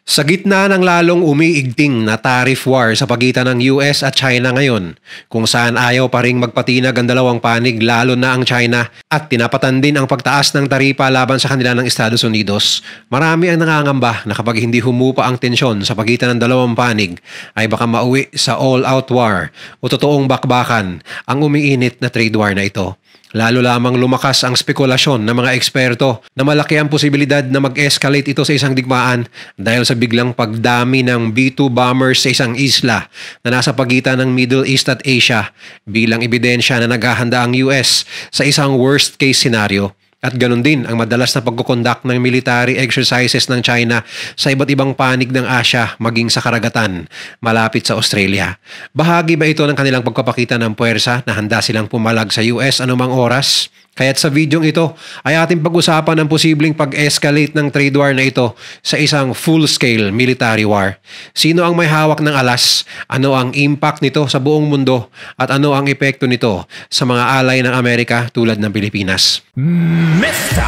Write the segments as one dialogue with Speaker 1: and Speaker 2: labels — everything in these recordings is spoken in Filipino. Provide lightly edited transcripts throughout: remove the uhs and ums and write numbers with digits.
Speaker 1: Sa gitna ng lalong umiigting na tariff war sa pagitan ng US at China ngayon, kung saan ayaw pa ring magpatinag ang dalawang panig lalo na ang China at tinapatan din ang pagtaas ng taripa laban sa kanila ng Estados Unidos, marami ang nangangamba na kapag hindi humupa ang tensyon sa pagitan ng dalawang panig ay baka mauwi sa all-out war o totoong bakbakan ang umiinit na trade war na ito. Lalo lamang lumakas ang spekulasyon ng mga eksperto na malaki ang posibilidad na mag-escalate ito sa isang digmaan dahil sa biglang pagdami ng B-2 bombers sa isang isla na nasa pagitan ng Middle East at Asia bilang ebidensya na naghahanda ang US sa isang worst case scenario. At ganun din ang madalas na pagkukondak ng military exercises ng China sa iba't ibang panig ng Asia maging sa karagatan malapit sa Australia. Bahagi ba ito ng kanilang pagpapakita ng puwersa na handa silang pumalag sa US anumang oras? Kaya't sa videong ito ay ating pag-usapan ang posibleng pag-escalate ng trade war na ito sa isang full-scale military war. Sino ang may hawak ng alas? Ano ang impact nito sa buong mundo? At ano ang epekto nito sa mga alay ng Amerika tulad ng Pilipinas?
Speaker 2: Mr.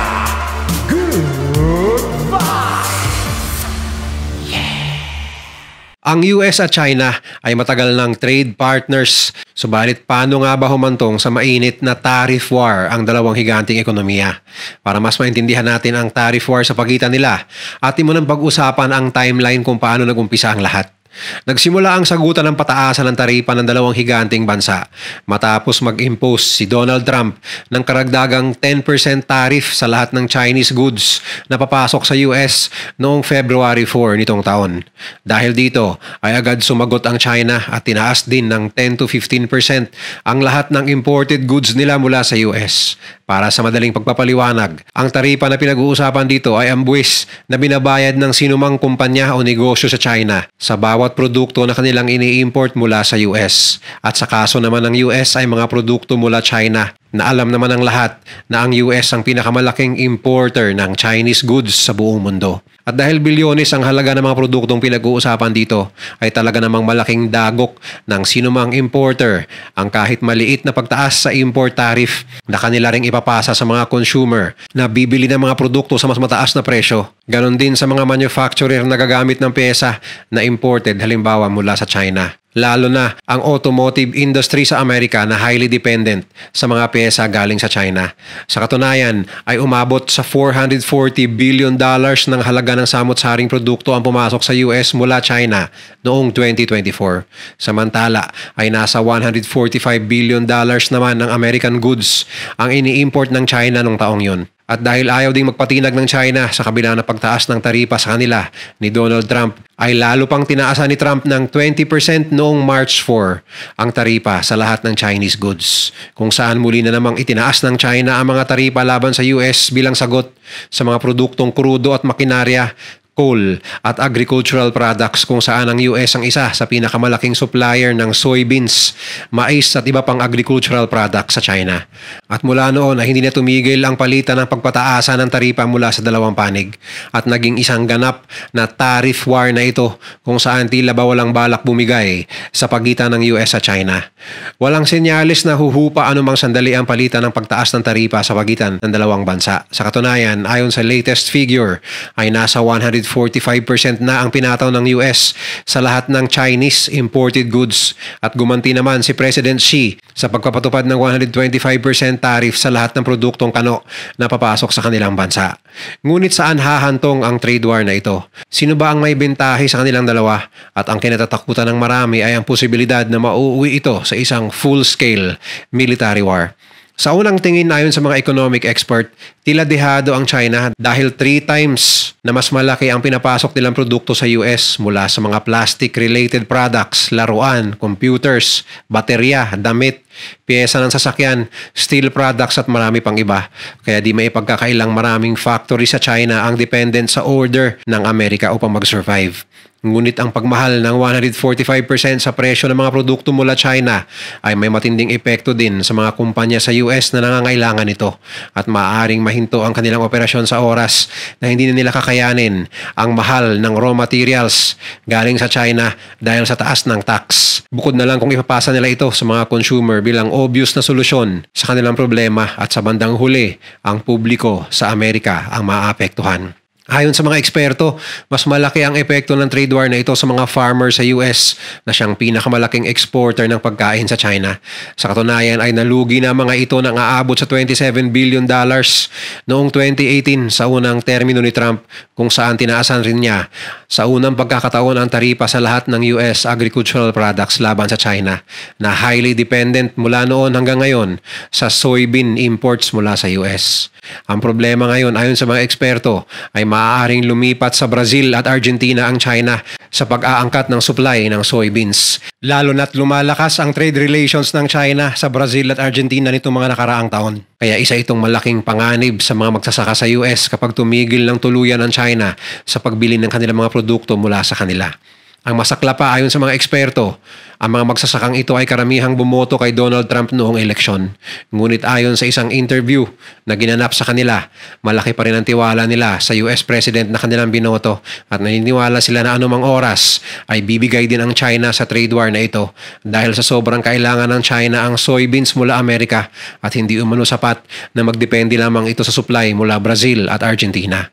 Speaker 2: Goodbye!
Speaker 1: Ang US at China ay matagal ng trade partners. Subalit paano nga ba humantong sa mainit na tariff war ang dalawang higanting ekonomiya? Para mas maintindihan natin ang tariff war sa pagitan nila, atin mo nang pag-usapan ang timeline kung paano nagumpisa ang lahat. Nagsimula ang sagutan ng pataasan ng taripa ng dalawang higanting bansa matapos mag-impose si Donald Trump ng karagdagang 10% tariff sa lahat ng Chinese goods na papasok sa US noong February 4 nitong taon. Dahil dito ay agad sumagot ang China at tinaas din ng 10 to 15% ang lahat ng imported goods nila mula sa US. Para sa madaling pagpapaliwanag, ang taripa na pinag-uusapan dito ay ang buwis na binabayad ng sinumang kumpanya o negosyo sa China sa bawat produkto na kanilang ini-import mula sa US. At sa kaso naman ng US ay mga produkto mula China na alam naman ng lahat na ang US ang pinakamalaking importer ng Chinese goods sa buong mundo. At dahil bilyones ang halaga ng mga produktong pinag-uusapan dito, ay talaga namang malaking dagok ng sinumang importer ang kahit maliit na pagtaas sa import tariff na kanila ring ipapasa sa mga consumer na bibili ng mga produkto sa mas mataas na presyo. Ganon din sa mga manufacturer na gagamit ng pyesa na imported halimbawa mula sa China. Lalo na ang automotive industry sa Amerika na highly dependent sa mga pyesa galing sa China. Sa katunayan ay umabot sa $440 billion ng halaga ng samot-saring produkto ang pumasok sa US mula China noong 2024. Samantala ay nasa $145 billion naman ng American goods ang ini-import ng China nung taong yun. At dahil ayaw ding magpatinag ng China sa kabila na pagtaas ng taripa sa kanila ni Donald Trump, ay lalo pang tinaasan ni Trump ng 20% noong March 4 ang taripa sa lahat ng Chinese goods. Kung saan muli na namang itinaas ng China ang mga taripa laban sa US bilang sagot sa mga produktong krudo at makinarya, coal at agricultural products kung saan ang US ang isa sa pinakamalaking supplier ng soybeans, mais at iba pang agricultural products sa China. At mula noon ay hindi na tumigil ang palitan ng pagpataasa ng taripa mula sa dalawang panig at naging isang ganap na tariff war na ito kung saan tila ba walang balak bumigay sa pagitan ng US at China. Walang senyalis na huhupa anumang sandali ang palitan ng pagtaas ng taripa sa pagitan ng dalawang bansa. Sa katunayan, ayon sa latest figure ay nasa 145% na ang pinataw ng US sa lahat ng Chinese imported goods at gumanti naman si President Xi sa pagpapatupad ng 125% tariff sa lahat ng produktong kano na papasok sa kanilang bansa. Ngunit saan hahantong ang trade war na ito? Sino ba ang may bentahe sa kanilang dalawa? At ang kinatatakutan ng marami ay ang posibilidad na mauuwi ito sa isang full-scale military war. Sa unang tingin ayon sa mga economic expert, tila dehado ang China dahil 3 times na mas malaki ang pinapasok nilang produkto sa US mula sa mga plastic-related products, laruan, computers, baterya, damit, piyesa ng sasakyan, steel products at marami pang iba. Kaya di may pagkakailang maraming factory sa China ang dependent sa order ng Amerika upang mag-survive. Ngunit ang pagmahal ng 145% sa presyo ng mga produkto mula China ay may matinding epekto din sa mga kumpanya sa US na nangangailangan nito at maaaring mahinto ang kanilang operasyon sa oras na hindi na nila kakayanin ang mahal ng raw materials galing sa China dahil sa taas ng tax. Bukod na lang kung ipapasa nila ito sa mga consumer bilang obvious na solusyon sa kanilang problema at sa bandang huli, ang publiko sa Amerika ang maapektuhan. Ayon sa mga eksperto, mas malaki ang epekto ng trade war na ito sa mga farmer sa US na siyang pinakamalaking exporter ng pagkain sa China. Sa katunayan ay nalugi na mga ito ng aabot sa $27 billion noong 2018 sa unang termino ni Trump, kung saan tinaasan rin niya sa unang pagkakataon ang taripa sa lahat ng US agricultural products laban sa China na highly dependent mula noon hanggang ngayon sa soybean imports mula sa US. Ang problema ngayon ayon sa mga eksperto ay maaaring lumipat sa Brazil at Argentina ang China sa pag-aangkat ng supply ng soybeans. Lalo na't lumalakas ang trade relations ng China sa Brazil at Argentina nitong mga nakaraang taon. Kaya isa itong malaking panganib sa mga magsasaka sa US kapag tumigil ng tuluyan ang China sa pagbili ng kanilang mga produkto mula sa kanila. Ang masakla pa ayon sa mga eksperto, ang mga magsasakang ito ay karamihang bumoto kay Donald Trump noong eleksyon. Ngunit ayon sa isang interview na ginanap sa kanila, malaki pa rin ang tiwala nila sa US President na kanilang binoto at naniniwala sila na anumang oras ay bibigay din ang China sa trade war na ito dahil sa sobrang kailangan ng China ang soybeans mula Amerika at hindi umano sapat na magdepende lamang ito sa supply mula Brazil at Argentina.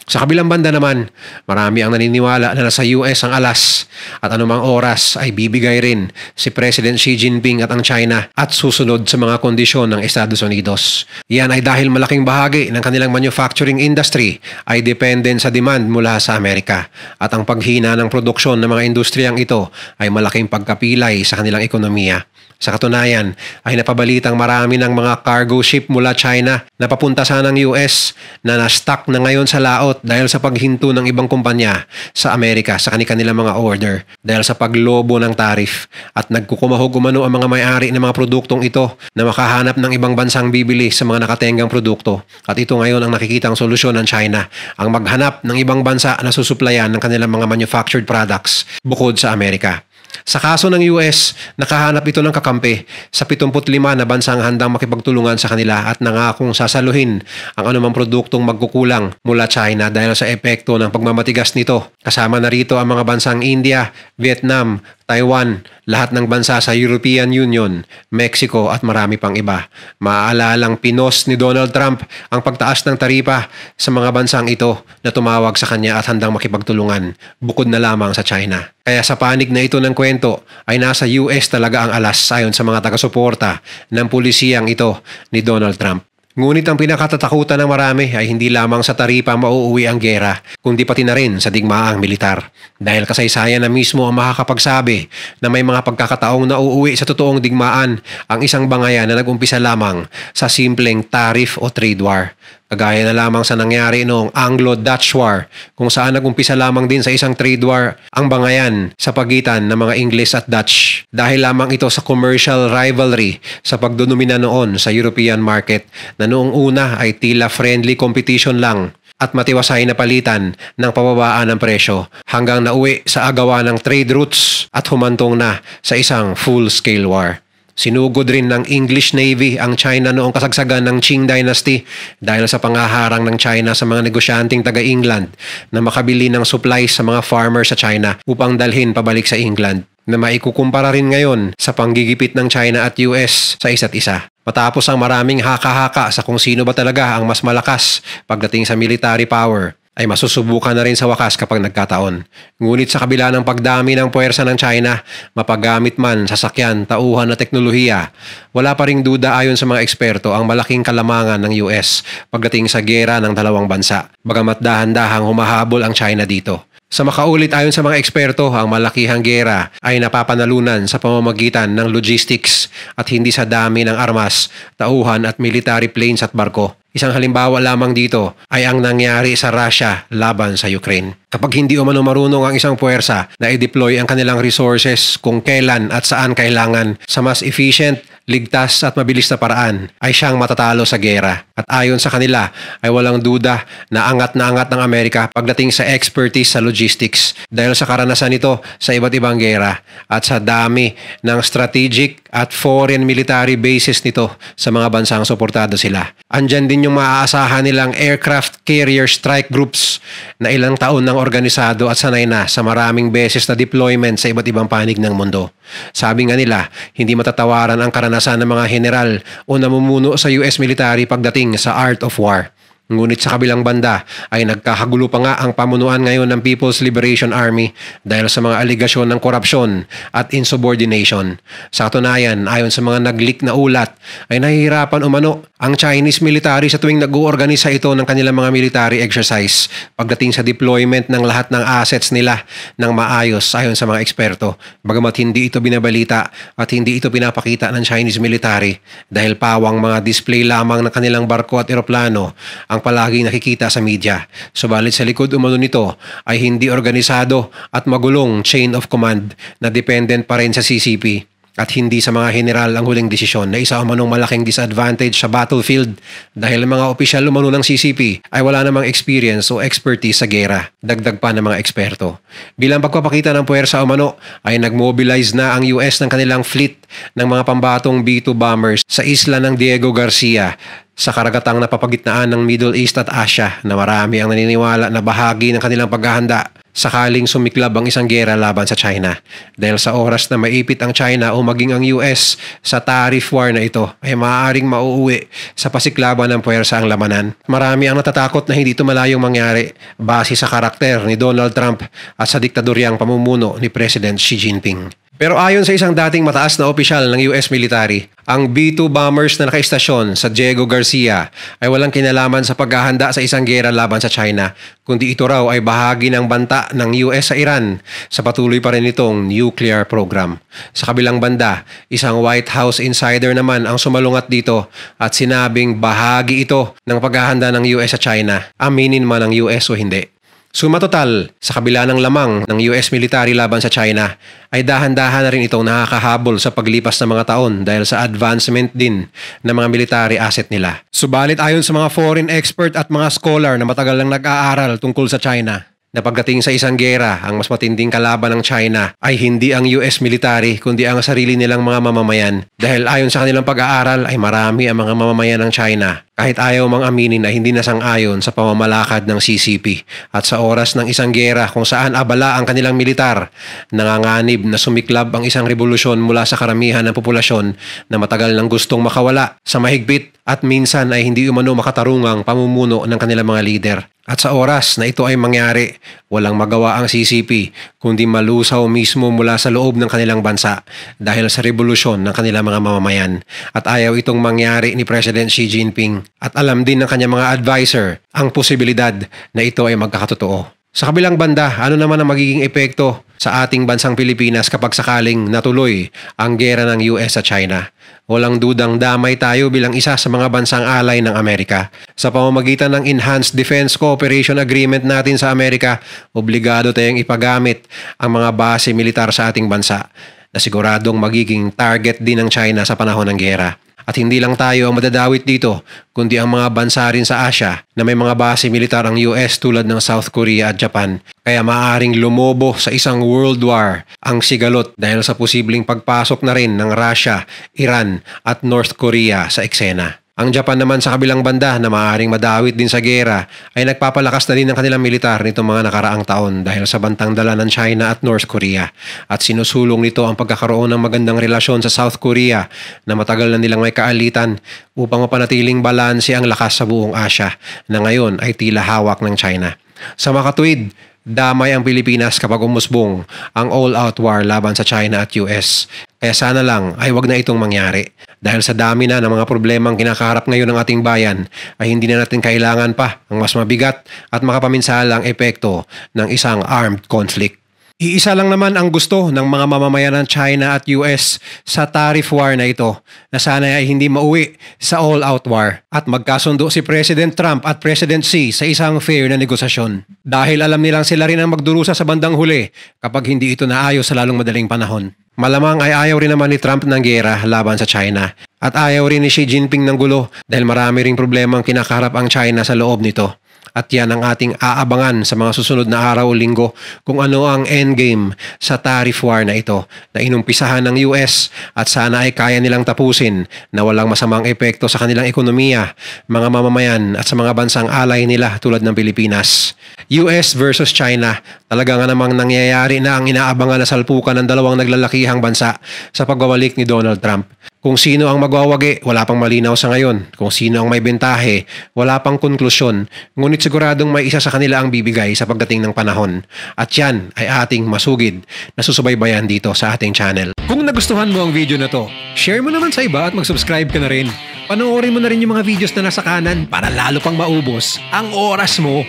Speaker 1: Sa kabilang banda naman, marami ang naniniwala na nasa US ang alas at anumang oras ay bibigay rin si President Xi Jinping at ang China at susunod sa mga kondisyon ng Estados Unidos. Yan ay dahil malaking bahagi ng kanilang manufacturing industry ay dependent sa demand mula sa Amerika at ang paghina ng produksyon ng mga industriyang ito ay malaking pagkapilay sa kanilang ekonomiya. Sa katunayan ay napabalitang marami ng mga cargo ship mula China na papunta sana ng US na na-stuck na ngayon sa laot dahil sa paghinto ng ibang kumpanya sa Amerika sa kanilang mga order dahil sa paglobo ng tarif at nagkukumahog umano ang mga may-ari ng mga produktong ito na makahanap ng ibang bansang bibili sa mga nakatenggang produkto. At ito ngayon ang nakikitang solusyon ng China, ang maghanap ng ibang bansa na susuplayan ng kanilang mga manufactured products bukod sa Amerika. Sa kaso ng US, nakahanap ito ng kakampi sa 75 na bansang handang makipagtulungan sa kanila at nangakong sasaluhin ang anumang produktong magkukulang mula China dahil sa epekto ng pagmamatigas nito. Kasama na rito ang mga bansang India, Vietnam, Taiwan, lahat ng bansa sa European Union, Mexico at marami pang iba. Maaalalang pinos ni Donald Trump ang pagtaas ng taripa sa mga bansang ito na tumawag sa kanya at handang makipagtulungan, bukod na lamang sa China. Kaya sa panig na ito ng kwento ay nasa US talaga ang alas ayon sa mga taga-suporta ng pulisiyang ito ni Donald Trump. Ngunit ang pinakatatakutan ng marami ay hindi lamang sa taripa mauuwi ang gera, kundi pati na rin sa digmaang militar. Dahil kasaysayan na mismo ang makakapagsabi na may mga pagkakataong nauuwi sa totoong digmaan ang isang bangayan na nag-umpisa lamang sa simpleng tariff o trade war. Kagaya na lamang sa nangyari noong Anglo-Dutch War kung saan nag-umpisa lamang din sa isang trade war ang bangayan sa pagitan ng mga Ingles at Dutch dahil lamang ito sa commercial rivalry sa pagdodomina noon sa European market na noong una ay tila friendly competition lang at matiwasay na palitan ng pababaan ng presyo hanggang nauwi sa agawan ng trade routes at humantong na sa isang full-scale war. Sinugod rin ng English Navy ang China noong kasagsagan ng Qing Dynasty dahil sa pangaharang ng China sa mga negosyanteng taga-England na makabili ng supplies sa mga farmers sa China upang dalhin pabalik sa England, na maikukumpara rin ngayon sa panggigipit ng China at US sa isa't isa. Matapos ang maraming haka-haka sa kung sino ba talaga ang mas malakas pagdating sa military power, ay masusubukan na rin sa wakas kapag nagkataon. Ngunit sa kabila ng pagdami ng puwersa ng China, mapagamit man sasakyan, tauhan na teknolohiya, wala pa ring duda ayon sa mga eksperto ang malaking kalamangan ng US pagdating sa gera ng dalawang bansa, bagamat dahan-dahang humahabol ang China dito. Sa makaulit ayon sa mga eksperto, ang malakihang gera ay napapanalunan sa pamamagitan ng logistics at hindi sa dami ng armas, tauhan at military planes at barko. Isang halimbawa lamang dito ay ang nangyari sa Russia laban sa Ukraine. Kapag hindi umano marunong ang isang puwersa na i-deploy ang kanilang resources kung kailan at saan kailangan sa mas efficient, ligtas at mabilis na paraan, ay siyang matatalo sa gera. At ayon sa kanila ay walang duda na angat ng Amerika pagdating sa expertise sa logistics dahil sa karanasan nito sa iba't ibang gera at sa dami ng strategic at foreign military bases nito sa mga bansang suportado sila. Andyan din yung maaasahan nilang aircraft carrier strike groups na ilang taon nang organisado at sanay na sa maraming beses na deployment sa iba't ibang panig ng mundo. Sabi nga nila, hindi matatawaran ang karanasan ng mga general o namumuno sa US military pagdating sa art of war. Ngunit sa kabilang banda ay nagkakagulo pa nga ang pamunuan ngayon ng People's Liberation Army dahil sa mga aligasyon ng korupsyon at insubordination. Sa katunayan, ayon sa mga nag-leak na ulat, ay nahihirapan umano ang Chinese military sa tuwing nag-uorganisa ito ng kanilang mga military exercise pagdating sa deployment ng lahat ng assets nila ng maayos ayon sa mga eksperto. Bagamat hindi ito binabalita at hindi ito pinapakita ng Chinese military dahil pawang mga display lamang ng kanilang barko at eroplano ang palaging nakikita sa media. Subalit sa likod umano nito ay hindi organisado at magulong chain of command na dependent pa rin sa CCP at hindi sa mga general ang huling desisyon na isa umanong malaking disadvantage sa battlefield dahil ang mga opisyal umano ng CCP ay wala namang experience o expertise sa gera, dagdag pa ng mga eksperto. Bilang pagpapakita ng puwersa umano ay nagmobilize na ang US ng kanilang fleet ng mga pambatong B-2 bombers sa isla ng Diego Garcia sa karagatang napapagitnaan ng Middle East at Asia na marami ang naniniwala na bahagi ng kanilang paghahanda sakaling sumiklab ang isang gera laban sa China. Dahil sa oras na maipit ang China o maging ang US sa tariff war na ito ay maaaring mauuwi sa pasiklaban ng puwersa ang lamanan. Marami ang natatakot na hindi ito malayong mangyari base sa karakter ni Donald Trump at sa diktadoryang pamumuno ni President Xi Jinping. Pero ayon sa isang dating mataas na opisyal ng US military, ang B-2 bombers na nakaistasyon sa Diego Garcia ay walang kinalaman sa paghahanda sa isang gera laban sa China, kundi ito raw ay bahagi ng banta ng US sa Iran sa patuloy pa rin nitong nuclear program. Sa kabilang banda, isang White House insider naman ang sumalungat dito at sinabing bahagi ito ng paghahanda ng US sa China, aminin man ng US o hindi. Suma total, sa kabila ng lamang ng US military laban sa China, ay dahan-dahan na rin itong nakakahabol sa paglipas ng mga taon dahil sa advancement din ng mga military asset nila. Subalit ayon sa mga foreign expert at mga scholar na matagal nang nag-aaral tungkol sa China, na pagdating sa isang gera, ang mas matinding kalaban ng China ay hindi ang US military kundi ang sarili nilang mga mamamayan. Dahil ayon sa kanilang pag-aaral ay marami ang mga mamamayan ng China kahit ayaw mang aminin na hindi nasang-ayon sa pamamalakad ng CCP. At sa oras ng isang gera kung saan abala ang kanilang militar, nanganganib na sumiklab ang isang revolusyon mula sa karamihan ng populasyon na matagal nang gustong makawala sa mahigpit at minsan ay hindi umano makatarungang pamumuno ng kanilang mga lider. At sa oras na ito ay mangyari, walang magawa ang CCP kundi malusaw mismo mula sa loob ng kanilang bansa dahil sa revolusyon ng kanilang mga mamamayan. At ayaw itong mangyari ni President Xi Jinping at alam din ng kanyang mga advisor ang posibilidad na ito ay magkakatotoo. Sa kabilang banda, ano naman ang magiging epekto sa ating bansang Pilipinas kapag sakaling natuloy ang gera ng US sa China? Walang dudang damay tayo bilang isa sa mga bansang alay ng Amerika. Sa pamamagitan ng Enhanced Defense Cooperation Agreement natin sa Amerika, obligado tayong ipagamit ang mga base militar sa ating bansa na siguradong magiging target din ng China sa panahon ng gera. At hindi lang tayo ang madadawit dito, kundi ang mga bansa rin sa Asia na may mga base militar ang US tulad ng South Korea at Japan. Kaya maaaring lumobo sa isang world war ang sigalot dahil sa posibleng pagpasok na rin ng Russia, Iran at North Korea sa eksena. Ang Japan naman sa kabilang banda na maaaring madawit din sa gera ay nagpapalakas na din ng kanilang militar nitong mga nakaraang taon dahil sa bantang dala ng China at North Korea. At sinusulong nito ang pagkakaroon ng magandang relasyon sa South Korea na matagal na nilang may kaalitan upang mapanatiling balanse ang lakas sa buong Asia na ngayon ay tila hawak ng China. Sa makatuwid, damay ang Pilipinas kapag umusbong ang all-out war laban sa China at US. Kaya sana lang ay wag na itong mangyari. Dahil sa dami na ng mga problemang kinakaharap ngayon ng ating bayan, ay hindi na natin kailangan pa ang mas mabigat at makapaminsalang epekto ng isang armed conflict. Iisa lang naman ang gusto ng mga mamamayan ng China at US sa tariff war na ito na sana ay hindi mauwi sa all-out war at magkasundo si President Trump at President Xi sa isang fair na negosasyon. Dahil alam nilang sila rin ang magdurusa sa bandang huli kapag hindi ito naayos sa lalong madaling panahon. Malamang ay ayaw rin naman ni Trump ng gera laban sa China at ayaw rin ni Xi Jinping ng gulo dahil marami ring problema ang kinakaharap ang China sa loob nito. At yan ang ating aabangan sa mga susunod na araw o linggo kung ano ang endgame sa tariff war na ito na inumpisahan ng US at sana ay kaya nilang tapusin na walang masamang epekto sa kanilang ekonomiya, mga mamamayan at sa mga bansang alay nila tulad ng Pilipinas. US versus China, talaga nga namang nangyayari na ang inaabangan na salpukan ng dalawang naglalakihang bansa sa pagbabalik ni Donald Trump. Kung sino ang magwawagi, wala pang malinaw sa ngayon. Kung sino ang may bentahe, wala pang konklusyon. Ngunit siguradong may isa sa kanila ang bibigay sa pagdating ng panahon. At yan ay ating masugid na susubaybayan dito sa ating channel. Kung nagustuhan mo ang video na to, share mo naman sa iba at mag-subscribe ka na rin. Panoorin mo na rin yung mga videos na nasa kanan para lalo pang maubos ang oras mo.